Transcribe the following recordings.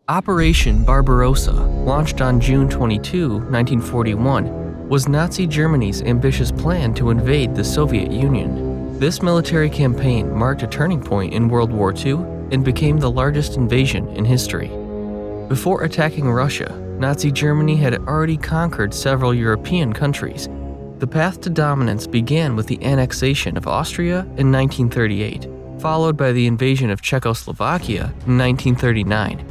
Operation Barbarossa, launched on June 22, 1941, was Nazi Germany's ambitious plan to invade the Soviet Union. This military campaign marked a turning point in World War II and became the largest invasion in history. Before attacking Russia, Nazi Germany had already conquered several European countries. The path to dominance began with the annexation of Austria in 1938, followed by the invasion of Czechoslovakia in 1939.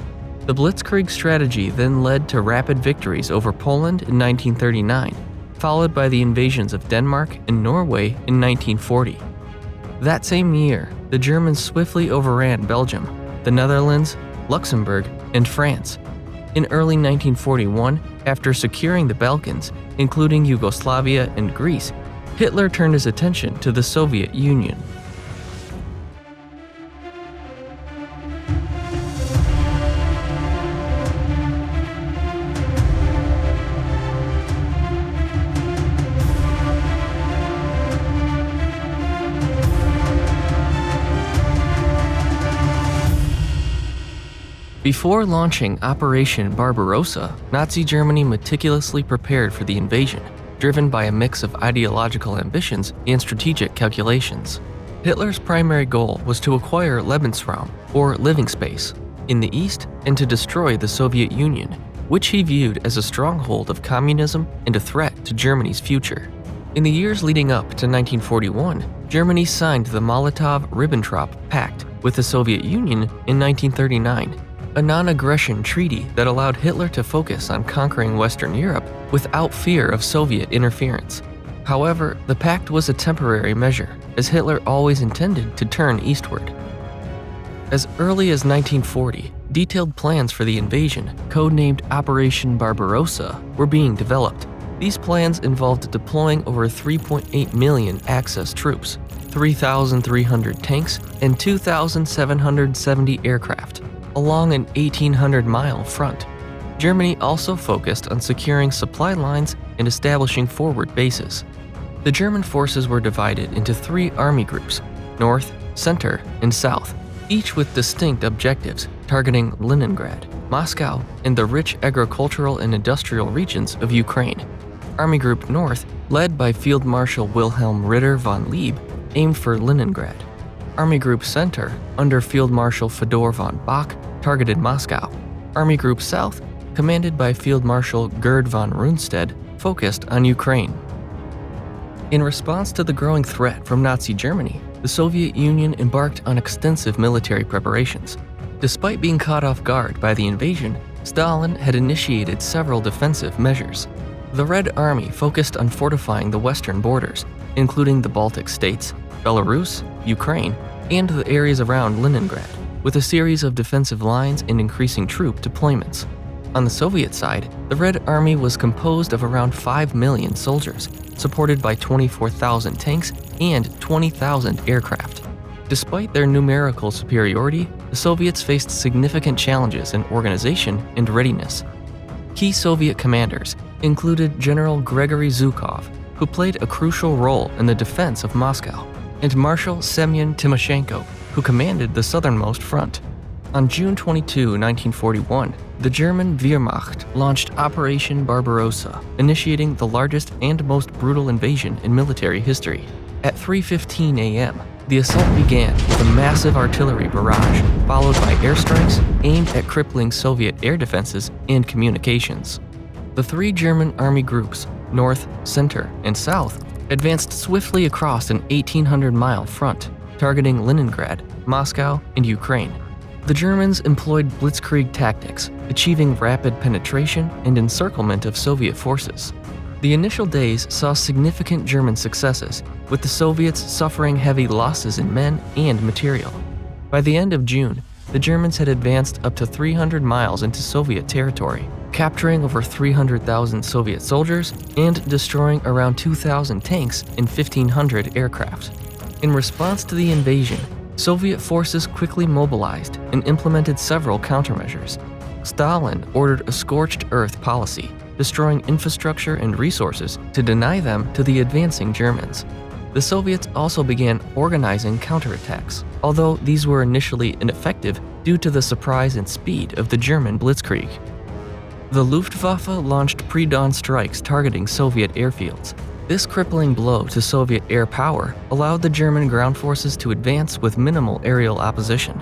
The Blitzkrieg strategy then led to rapid victories over Poland in 1939, followed by the invasions of Denmark and Norway in 1940. That same year, the Germans swiftly overran Belgium, the Netherlands, Luxembourg, and France. In early 1941, after securing the Balkans, including Yugoslavia and Greece, Hitler turned his attention to the Soviet Union. Before launching Operation Barbarossa, Nazi Germany meticulously prepared for the invasion, driven by a mix of ideological ambitions and strategic calculations. Hitler's primary goal was to acquire Lebensraum, or living space, in the east and to destroy the Soviet Union, which he viewed as a stronghold of communism and a threat to Germany's future. In the years leading up to 1941, Germany signed the Molotov-Ribbentrop Pact with the Soviet Union in 1939, a non-aggression treaty that allowed Hitler to focus on conquering Western Europe without fear of Soviet interference. However, the pact was a temporary measure, as Hitler always intended to turn eastward. As early as 1940, detailed plans for the invasion, codenamed Operation Barbarossa, were being developed. These plans involved deploying over 3.8 million Axis troops, 3,300 tanks, and 2,770 aircraft, along an 1,800-mile front. Germany also focused on securing supply lines and establishing forward bases. The German forces were divided into 3 army groups: North, Center, and South, each with distinct objectives targeting Leningrad, Moscow, and the rich agricultural and industrial regions of Ukraine. Army Group North, led by Field Marshal Wilhelm Ritter von Lieb, aimed for Leningrad. Army Group Center, under Field Marshal Fedor von Bock, targeted Moscow. Army Group South, commanded by Field Marshal Gerd von Rundstedt, focused on Ukraine. In response to the growing threat from Nazi Germany, the Soviet Union embarked on extensive military preparations. Despite being caught off guard by the invasion, Stalin had initiated several defensive measures. The Red Army focused on fortifying the western borders, including the Baltic states, Belarus, Ukraine, and the areas around Leningrad, with a series of defensive lines and increasing troop deployments. On the Soviet side, the Red Army was composed of around 5 million soldiers, supported by 24,000 tanks and 20,000 aircraft. Despite their numerical superiority, the Soviets faced significant challenges in organization and readiness. Key Soviet commanders included General Gregory Zhukov, who played a crucial role in the defense of Moscow, and Marshal Semyon Timoshenko, who commanded the southernmost front. On June 22, 1941, the German Wehrmacht launched Operation Barbarossa, initiating the largest and most brutal invasion in military history. At 3:15 a.m., the assault began with a massive artillery barrage, followed by airstrikes aimed at crippling Soviet air defenses and communications. The 3 German army groups, North, Center, and South, advanced swiftly across an 1,800-mile front, targeting Leningrad, Moscow, and Ukraine. The Germans employed blitzkrieg tactics, achieving rapid penetration and encirclement of Soviet forces. The initial days saw significant German successes, with the Soviets suffering heavy losses in men and material. By the end of June, the Germans had advanced up to 300 miles into Soviet territory, capturing over 300,000 Soviet soldiers and destroying around 2,000 tanks and 1,500 aircraft. In response to the invasion, Soviet forces quickly mobilized and implemented several countermeasures. Stalin ordered a scorched earth policy, destroying infrastructure and resources to deny them to the advancing Germans. The Soviets also began organizing counterattacks, although these were initially ineffective due to the surprise and speed of the German blitzkrieg. The Luftwaffe launched pre-dawn strikes targeting Soviet airfields. This crippling blow to Soviet air power allowed the German ground forces to advance with minimal aerial opposition.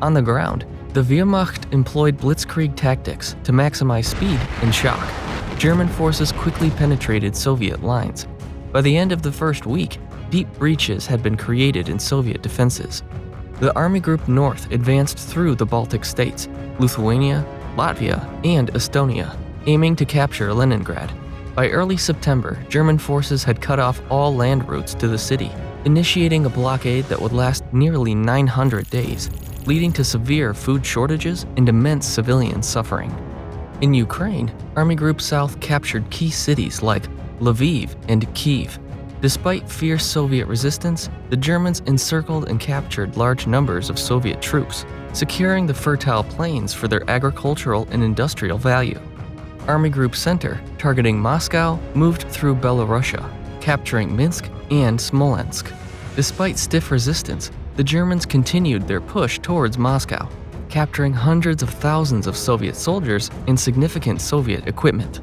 On the ground, the Wehrmacht employed blitzkrieg tactics to maximize speed and shock. German forces quickly penetrated Soviet lines. By the end of the first week, deep breaches had been created in Soviet defenses. The Army Group North advanced through the Baltic states, Lithuania, Latvia, and Estonia, aiming to capture Leningrad. By early September, German forces had cut off all land routes to the city, initiating a blockade that would last nearly 900 days, leading to severe food shortages and immense civilian suffering. In Ukraine, Army Group South captured key cities like Lviv and Kyiv. Despite fierce Soviet resistance, the Germans encircled and captured large numbers of Soviet troops, securing the fertile plains for their agricultural and industrial value. Army Group Center, targeting Moscow, moved through Belorussia, capturing Minsk and Smolensk. Despite stiff resistance, the Germans continued their push towards Moscow, capturing hundreds of thousands of Soviet soldiers and significant Soviet equipment.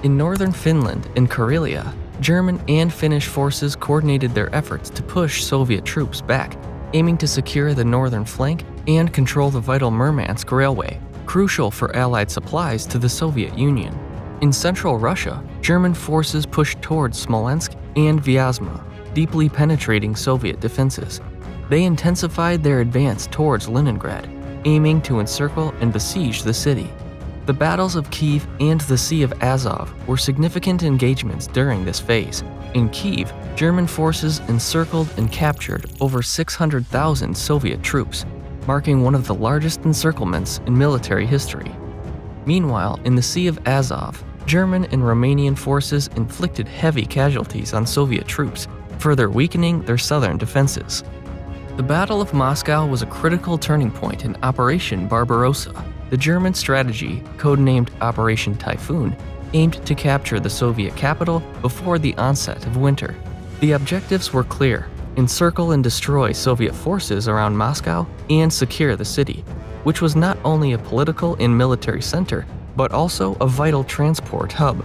In northern Finland and Karelia, German and Finnish forces coordinated their efforts to push Soviet troops back, aiming to secure the northern flank and control the vital Murmansk railway, crucial for Allied supplies to the Soviet Union. In central Russia, German forces pushed towards Smolensk and Vyazma, deeply penetrating Soviet defenses. They intensified their advance towards Leningrad, aiming to encircle and besiege the city. The battles of Kyiv and the Sea of Azov were significant engagements during this phase. In Kyiv, German forces encircled and captured over 600,000 Soviet troops, marking one of the largest encirclements in military history. Meanwhile, in the Sea of Azov, German and Romanian forces inflicted heavy casualties on Soviet troops, further weakening their southern defenses. The Battle of Moscow was a critical turning point in Operation Barbarossa. The German strategy, codenamed Operation Typhoon, aimed to capture the Soviet capital before the onset of winter. The objectives were clear: encircle and destroy Soviet forces around Moscow and secure the city, which was not only a political and military center, but also a vital transport hub.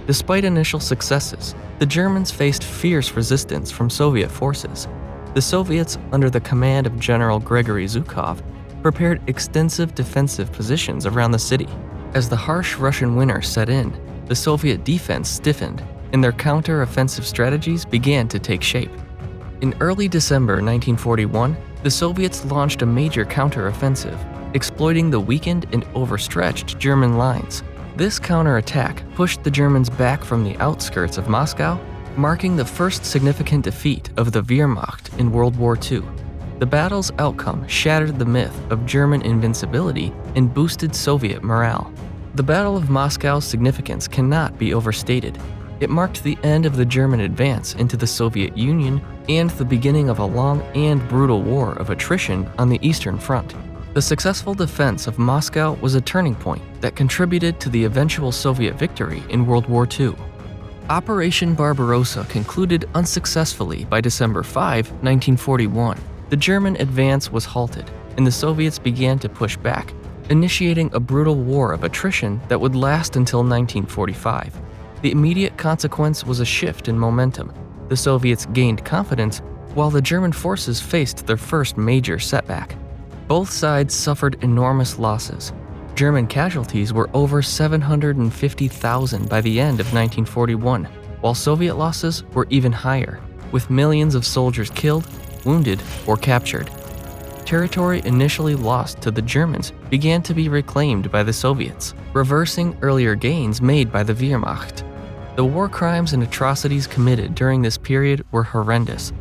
Despite initial successes, the Germans faced fierce resistance from Soviet forces. The Soviets, under the command of General Gregory Zhukov, prepared extensive defensive positions around the city. As the harsh Russian winter set in, the Soviet defense stiffened, and their counter-offensive strategies began to take shape. In early December 1941, the Soviets launched a major counter-offensive, exploiting the weakened and overstretched German lines. This counterattack pushed the Germans back from the outskirts of Moscow, marking the first significant defeat of the Wehrmacht in World War II. The battle's outcome shattered the myth of German invincibility and boosted Soviet morale. The Battle of Moscow's significance cannot be overstated. It marked the end of the German advance into the Soviet Union and the beginning of a long and brutal war of attrition on the Eastern Front. The successful defense of Moscow was a turning point that contributed to the eventual Soviet victory in World War II. Operation Barbarossa concluded unsuccessfully by December 5, 1941. The German advance was halted, and the Soviets began to push back, initiating a brutal war of attrition that would last until 1945. The immediate consequence was a shift in momentum. The Soviets gained confidence, while the German forces faced their first major setback. Both sides suffered enormous losses. German casualties were over 750,000 by the end of 1941, while Soviet losses were even higher, with millions of soldiers killed, wounded, or captured. Territory initially lost to the Germans began to be reclaimed by the Soviets, reversing earlier gains made by the Wehrmacht. The war crimes and atrocities committed during this period were horrendous.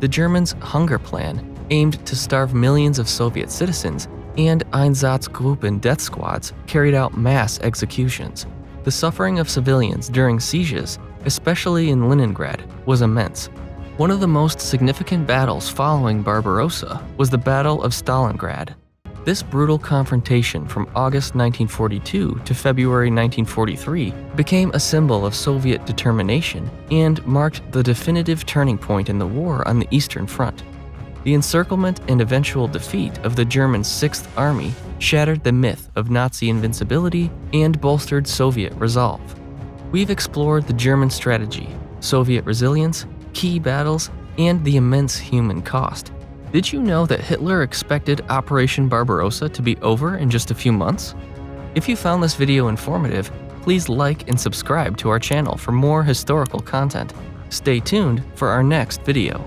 The Germans' hunger plan aimed to starve millions of Soviet citizens, and Einsatzgruppen death squads carried out mass executions. The suffering of civilians during sieges, especially in Leningrad, was immense. One of the most significant battles following Barbarossa was the Battle of Stalingrad. This brutal confrontation from August 1942 to February 1943 became a symbol of Soviet determination and marked the definitive turning point in the war on the Eastern Front. The encirclement and eventual defeat of the German Sixth Army shattered the myth of Nazi invincibility and bolstered Soviet resolve. We've explored the German strategy, Soviet resilience, key battles, and the immense human cost. Did you know that Hitler expected Operation Barbarossa to be over in just a few months? If you found this video informative, please like and subscribe to our channel for more historical content. Stay tuned for our next video.